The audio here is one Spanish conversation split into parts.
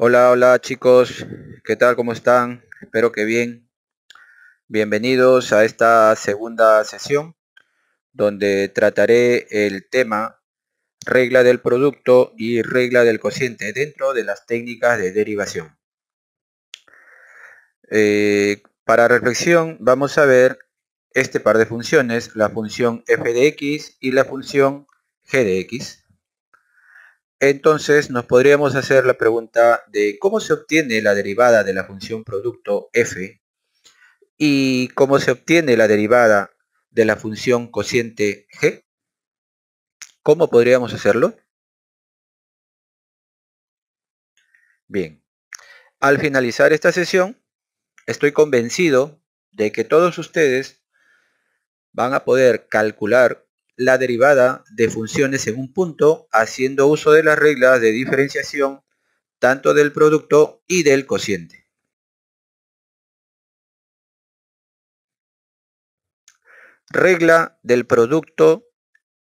Hola, hola chicos, ¿qué tal? ¿Cómo están? Espero que bien. Bienvenidos a esta segunda sesión donde trataré el tema regla del producto y regla del cociente dentro de las técnicas de derivación. Para reflexión vamos a ver este par de funciones, la función f de x y la función g de x. Entonces nos podríamos hacer la pregunta de cómo se obtiene la derivada de la función producto f y cómo se obtiene la derivada de la función cociente g. ¿Cómo podríamos hacerlo? Bien, al finalizar esta sesión, estoy convencido de que todos ustedes van a poder calcular la derivada de funciones en un punto haciendo uso de las reglas de diferenciación tanto del producto y del cociente. Regla del producto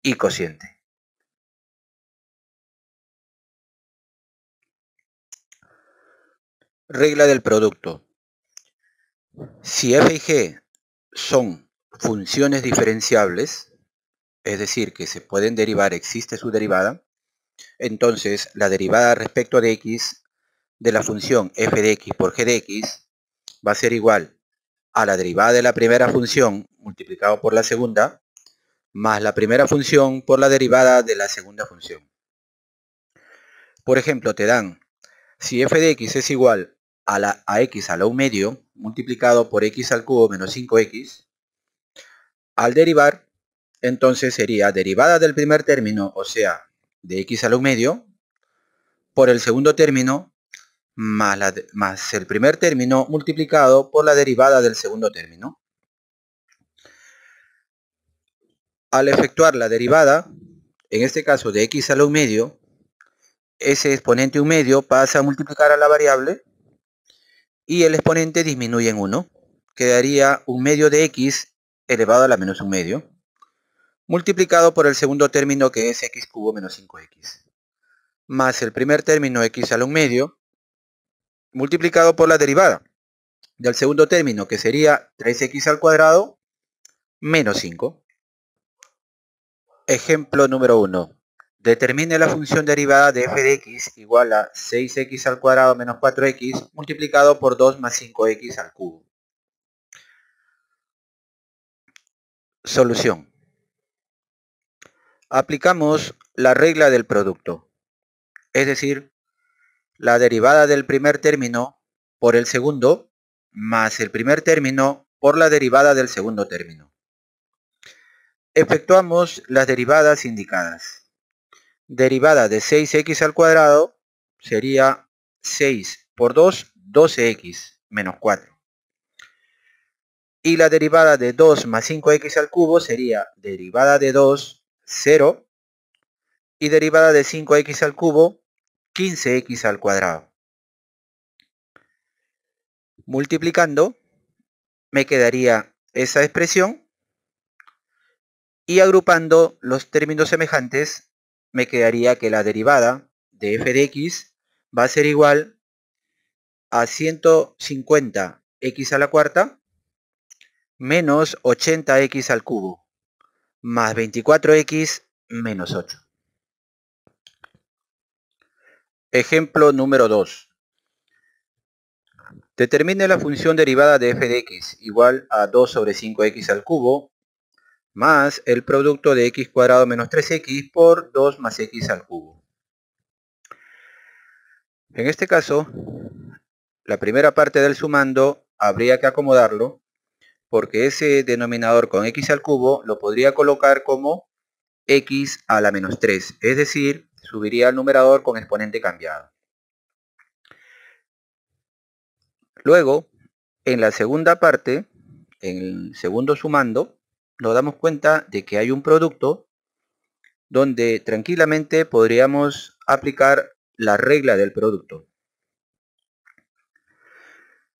y cociente. Regla del producto. Si f y g son funciones diferenciables, es decir, que se pueden derivar, existe su derivada, entonces la derivada respecto de x de la función f de x por g de x va a ser igual a la derivada de la primera función multiplicado por la segunda, más la primera función por la derivada de la segunda función. Por ejemplo, te dan, si f de x es igual a x a la 1 medio multiplicado por x al cubo menos 5x, al derivar, entonces sería derivada del primer término, o sea, de x a la 1 medio, por el segundo término, más el primer término multiplicado por la derivada del segundo término. Al efectuar la derivada, en este caso de x a la 1 medio, ese exponente 1 medio pasa a multiplicar a la variable y el exponente disminuye en 1. Quedaría 1 medio de x elevado a la menos 1 medio, multiplicado por el segundo término que es x cubo menos 5x, más el primer término x a la 1 medio, multiplicado por la derivada del segundo término que sería 3x al cuadrado menos 5. Ejemplo número 1. Determine la función derivada de f de x igual a 6x al cuadrado menos 4x multiplicado por 2 más 5x al cubo. Solución. Aplicamos la regla del producto, es decir, la derivada del primer término por el segundo más el primer término por la derivada del segundo término. Efectuamos las derivadas indicadas. Derivada de 6x al cuadrado sería 6 por 2, 12x menos 4. Y la derivada de 2 más 5x al cubo sería derivada de 2, 0. Y derivada de 5x al cubo, 15x al cuadrado. Multiplicando, me quedaría esa expresión. Y agrupando los términos semejantes, me quedaría que la derivada de f de x va a ser igual a 150x a la cuarta menos 80x al cubo más 24x menos 8. Ejemplo número 2. Determine la función derivada de f de x igual a 2 sobre 5x al cubo más el producto de x cuadrado menos 3x por 2 más x al cubo. En este caso, la primera parte del sumando habría que acomodarlo porque ese denominador con x al cubo lo podría colocar como x a la menos 3, es decir, subiría al numerador con exponente cambiado. Luego, en la segunda parte, en el segundo sumando, nos damos cuenta de que hay un producto donde tranquilamente podríamos aplicar la regla del producto.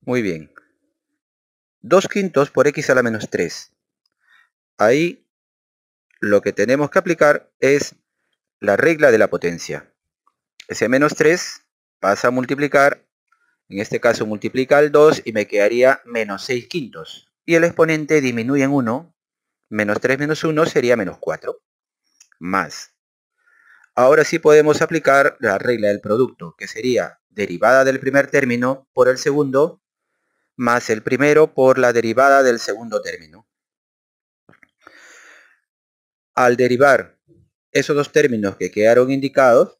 Muy bien. 2 quintos por x a la menos 3. Ahí lo que tenemos que aplicar es la regla de la potencia. Ese menos 3 pasa a multiplicar, en este caso multiplica al 2 y me quedaría menos 6 quintos. Y el exponente disminuye en 1, menos 3 menos 1 sería menos 4, más. Ahora sí podemos aplicar la regla del producto, que sería derivada del primer término por el segundo, más el primero por la derivada del segundo término. Al derivar esos dos términos que quedaron indicados,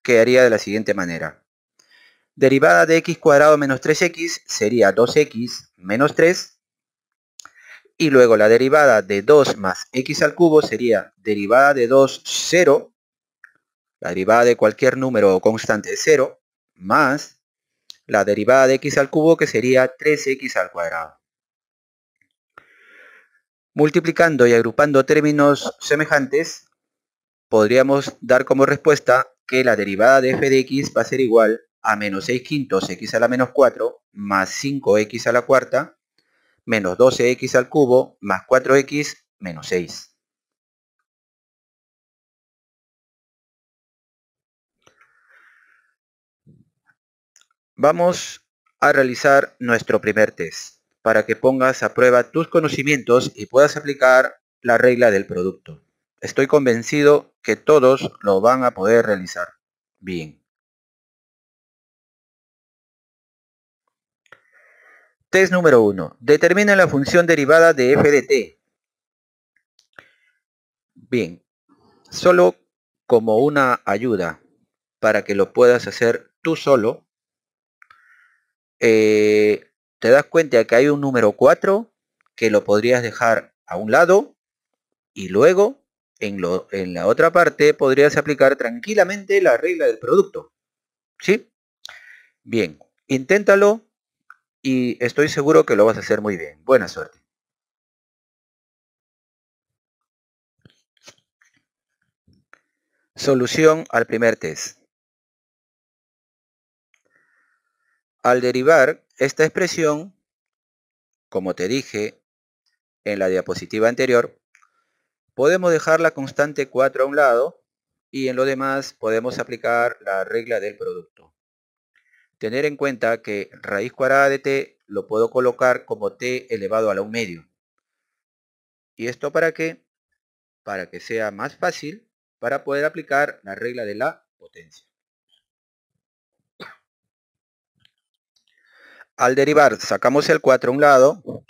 quedaría de la siguiente manera. Derivada de x cuadrado menos 3x sería 2x menos 3. Y luego la derivada de 2 más x al cubo sería derivada de 2, 0. La derivada de cualquier número o constante es 0, más la derivada de x al cubo, que sería 3x al cuadrado. Multiplicando y agrupando términos semejantes, podríamos dar como respuesta que la derivada de f de x va a ser igual a menos 6 quintos x a la menos 4 más 5x a la cuarta menos 12x al cubo más 4x menos 6. Vamos a realizar nuestro primer test para que pongas a prueba tus conocimientos y puedas aplicar la regla del producto. Estoy convencido que todos lo van a poder realizar bien. Test número 1. Determina la función derivada de f de t. Bien, solo como una ayuda para que lo puedas hacer tú solo, te das cuenta que hay un número 4 que lo podrías dejar a un lado y luego en la otra parte podrías aplicar tranquilamente la regla del producto. ¿Sí? Bien, inténtalo y estoy seguro que lo vas a hacer muy bien. Buena suerte. Solución al primer test. Al derivar esta expresión, como te dije en la diapositiva anterior, podemos dejar la constante 4 a un lado y en lo demás podemos aplicar la regla del producto. Tener en cuenta que raíz cuadrada de t lo puedo colocar como t elevado a la 1 medio. ¿Y esto para qué? Para que sea más fácil para poder aplicar la regla de la potencia. Al derivar sacamos el 4 a un lado,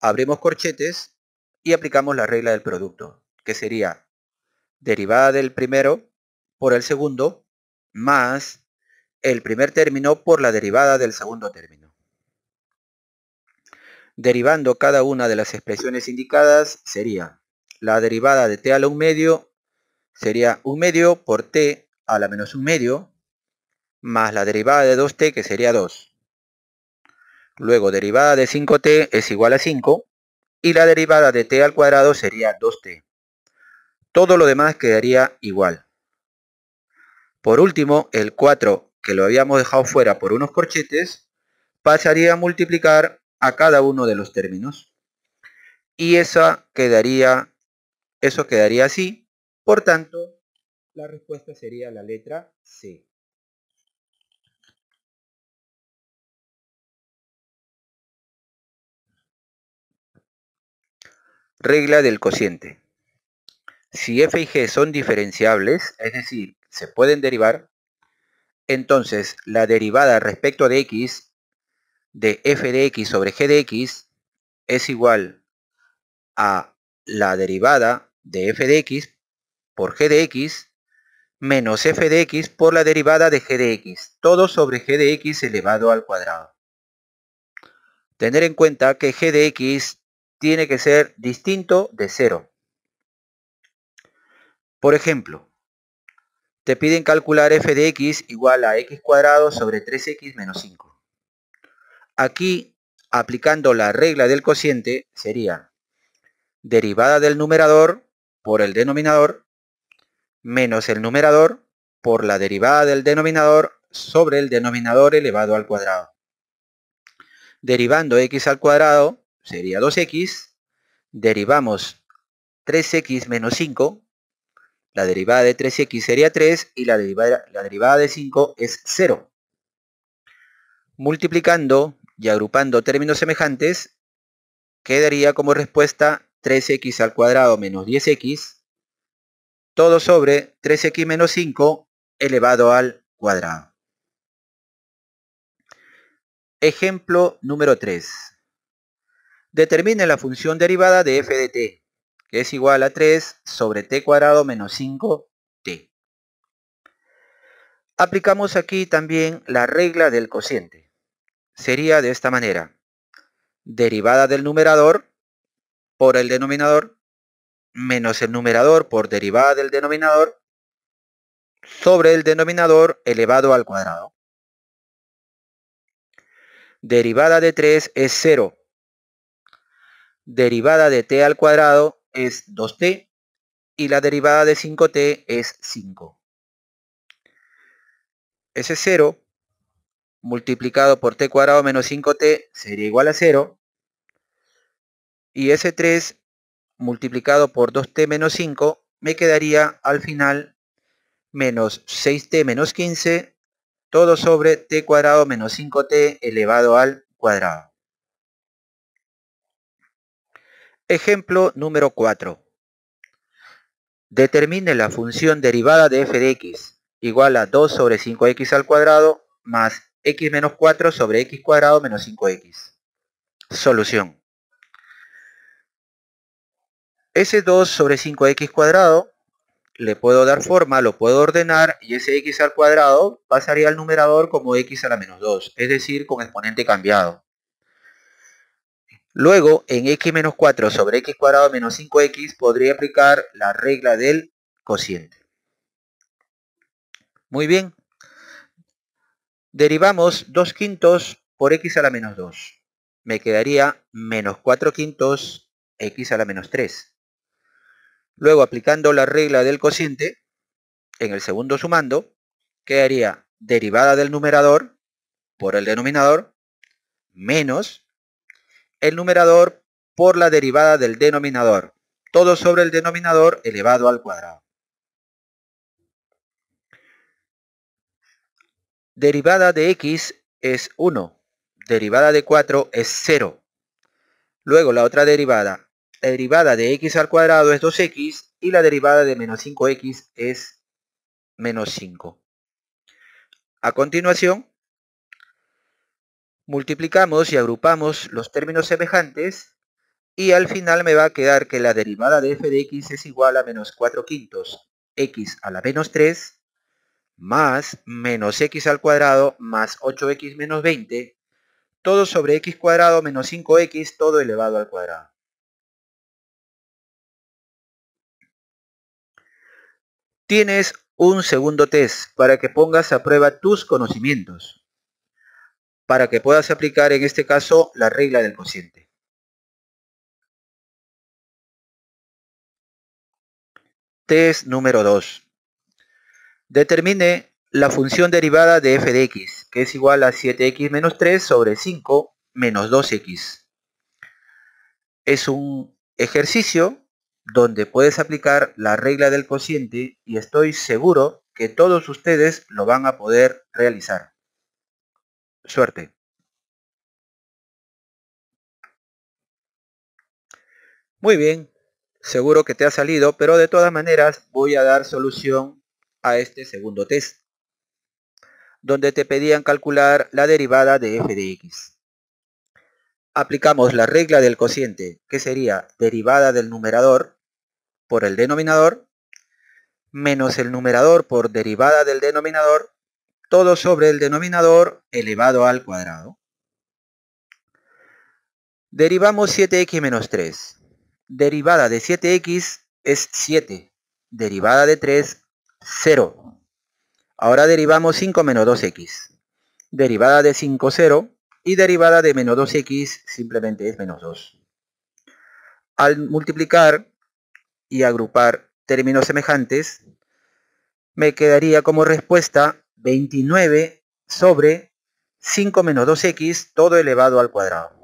abrimos corchetes y aplicamos la regla del producto, que sería derivada del primero por el segundo más el primer término por la derivada del segundo término. Derivando cada una de las expresiones indicadas sería la derivada de t a la 1 medio sería 1 medio por t a la menos 1 medio más la derivada de 2t, que sería 2. Luego derivada de 5t es igual a 5 y la derivada de t al cuadrado sería 2t. Todo lo demás quedaría igual. Por último, el 4, que lo habíamos dejado fuera por unos corchetes, pasaría a multiplicar a cada uno de los términos. Y eso quedaría así. Por tanto, la respuesta sería la letra C. Regla del cociente. Si f y g son diferenciables, es decir, se pueden derivar, entonces la derivada respecto de x de f de x sobre g de x es igual a la derivada de f de x por g de x menos f de x por la derivada de g de x, todo sobre g de x elevado al cuadrado. Tener en cuenta que g de x tiene que ser distinto de 0. Por ejemplo, te piden calcular f de x igual a x cuadrado sobre 3x menos 5. Aquí, aplicando la regla del cociente, sería derivada del numerador por el denominador menos el numerador por la derivada del denominador sobre el denominador elevado al cuadrado. Derivando x al cuadrado sería 2x, derivamos 3x menos 5, La derivada de 3x sería 3 y la derivada de 5 es 0. Multiplicando y agrupando términos semejantes, quedaría como respuesta 3x al cuadrado menos 10x, todo sobre 3x menos 5 elevado al cuadrado. Ejemplo número 3. Determine la función derivada de f de t, que es igual a 3 sobre t cuadrado menos 5t. Aplicamos aquí también la regla del cociente. Sería de esta manera. Derivada del numerador por el denominador menos el numerador por derivada del denominador sobre el denominador elevado al cuadrado. Derivada de 3 es 0. Derivada de t al cuadrado es 2t y la derivada de 5t es 5. Ese 0 multiplicado por t cuadrado menos 5t sería igual a 0. Y ese 3 multiplicado por 2t menos 5 me quedaría al final menos 6t menos 15, todo sobre t cuadrado menos 5t elevado al cuadrado. Ejemplo número 4. Determine la función derivada de f de x igual a 2 sobre 5x al cuadrado más x menos 4 sobre x cuadrado menos 5x. Solución. Ese 2 sobre 5x cuadrado le puedo dar forma, lo puedo ordenar y ese x al cuadrado pasaría al numerador como x a la menos 2, es decir, con exponente cambiado. Luego, en x menos 4 sobre x cuadrado menos 5x podría aplicar la regla del cociente. Muy bien. Derivamos 2 quintos por x a la menos 2. Me quedaría menos 4 quintos x a la menos 3. Luego, aplicando la regla del cociente, en el segundo sumando, quedaría derivada del numerador por el denominador menos el numerador por la derivada del denominador, todo sobre el denominador elevado al cuadrado. Derivada de x es 1, derivada de 4 es 0. Luego la otra derivada, la derivada de x al cuadrado es 2x y la derivada de menos 5x es menos 5. A continuación, multiplicamos y agrupamos los términos semejantes y al final me va a quedar que la derivada de f de x es igual a menos 4 quintos x a la menos 3 más menos x al cuadrado más 8x menos 20, todo sobre x cuadrado menos 5x todo elevado al cuadrado. Tienes un segundo test para que pongas a prueba tus conocimientos, para que puedas aplicar en este caso la regla del cociente. Test número 2. Determine la función derivada de f de x, que es igual a 7x menos 3 sobre 5 menos 2x. Es un ejercicio donde puedes aplicar la regla del cociente y estoy seguro que todos ustedes lo van a poder realizar. Suerte. Muy bien, seguro que te ha salido, pero de todas maneras voy a dar solución a este segundo test, donde te pedían calcular la derivada de f de x. Aplicamos la regla del cociente, que sería derivada del numerador por el denominador, menos el numerador por derivada del denominador, todo sobre el denominador elevado al cuadrado. Derivamos 7x menos 3. Derivada de 7x es 7. Derivada de 3, 0. Ahora derivamos 5 menos 2x. Derivada de 5, 0. Y derivada de menos 2x simplemente es menos 2. Al multiplicar y agrupar términos semejantes, me quedaría como respuesta 29 sobre 5 menos 2x todo elevado al cuadrado,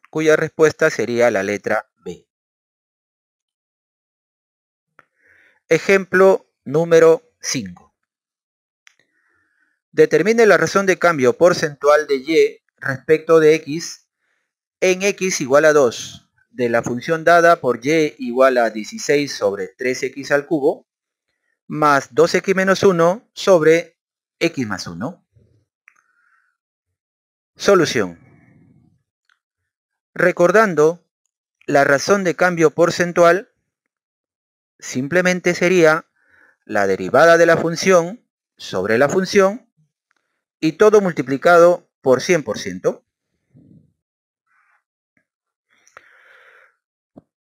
cuya respuesta sería la letra B. Ejemplo número 5. Determine la razón de cambio porcentual de y respecto de x en x igual a 2 de la función dada por y igual a 16 sobre 3x al cubo más 2x menos 1 sobre x más 1. Solución. Recordando la razón de cambio porcentual, simplemente sería la derivada de la función sobre la función y todo multiplicado por 100%.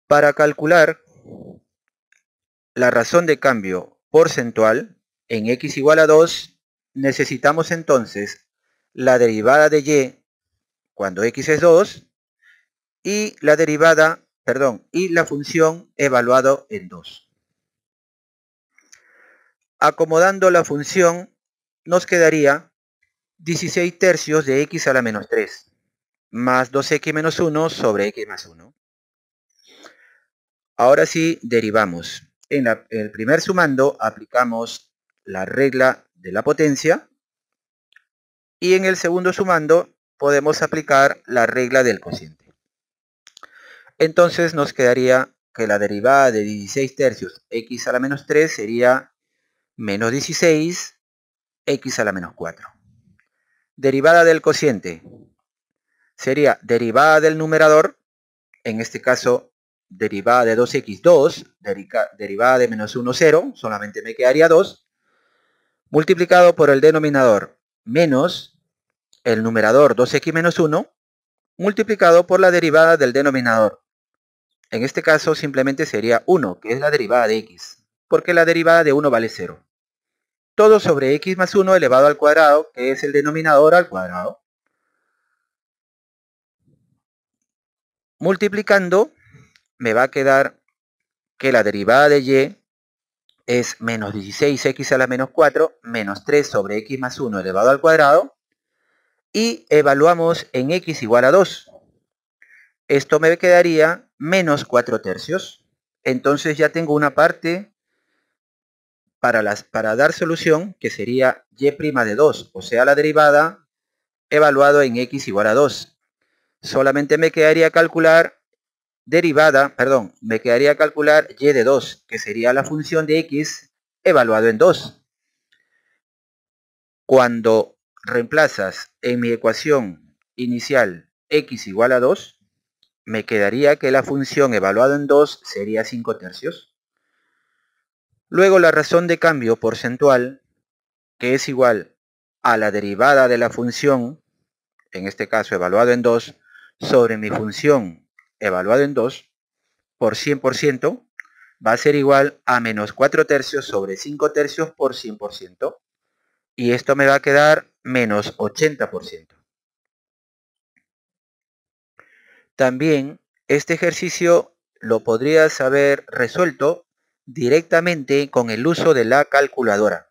Para calcular la razón de cambio porcentual en x igual a 2, necesitamos entonces la derivada de y cuando x es 2 y la función evaluado en 2. Acomodando la función nos quedaría 16 tercios de x a la menos 3 más 2x menos 1 sobre x más 1. Ahora sí derivamos. En el primer sumando aplicamos la regla de la potencia y en el segundo sumando podemos aplicar la regla del cociente. Entonces nos quedaría que la derivada de 16 tercios x a la menos 3 sería menos 16 x a la menos 4. Derivada del cociente sería derivada del numerador, en este caso derivada de 2x2, derivada de menos 1, 0, solamente me quedaría 2, multiplicado por el denominador menos el numerador 2x menos 1, multiplicado por la derivada del denominador. En este caso simplemente sería 1, que es la derivada de x, porque la derivada de 1 vale 0. Todo sobre x más 1 elevado al cuadrado, que es el denominador al cuadrado. Multiplicando, me va a quedar que la derivada de y es menos 16x a la menos 4 menos 3 sobre x más 1 elevado al cuadrado. Y evaluamos en x igual a 2. Esto me quedaría menos 4 tercios. Entonces ya tengo una parte para dar solución que sería y' de 2, o sea la derivada evaluado en x igual a 2. Solamente me quedaría calcular me quedaría calcular y de 2, que sería la función de x evaluado en 2. Cuando reemplazas en mi ecuación inicial x igual a 2, me quedaría que la función evaluada en 2 sería 5 tercios. Luego la razón de cambio porcentual, que es igual a la derivada de la función, en este caso evaluado en 2, sobre mi función evaluado en 2, por 100%, va a ser igual a menos 4 tercios sobre 5 tercios por 100%. Y esto me va a quedar menos 80%. También este ejercicio lo podrías haber resuelto directamente con el uso de la calculadora.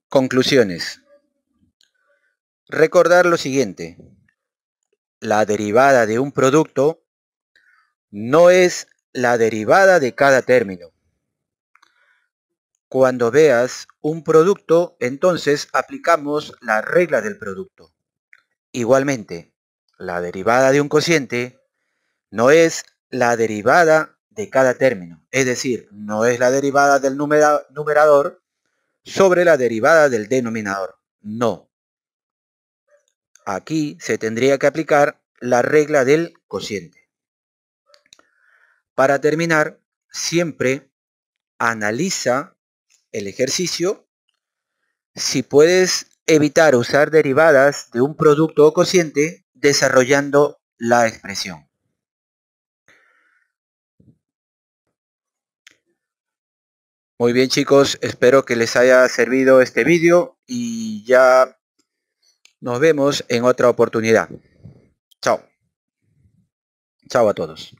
Conclusiones. Recordar lo siguiente. La derivada de un producto no es la derivada de cada término. Cuando veas un producto, entonces aplicamos la regla del producto. Igualmente, la derivada de un cociente no es la derivada de cada término. Es decir, no es la derivada del numerador sobre la derivada del denominador. No. Aquí se tendría que aplicar la regla del cociente. Para terminar, siempre analiza el ejercicio. Si puedes evitar usar derivadas de un producto o cociente desarrollando la expresión. Muy bien chicos, espero que les haya servido este vídeo y ya nos vemos en otra oportunidad. Chao. Chao a todos.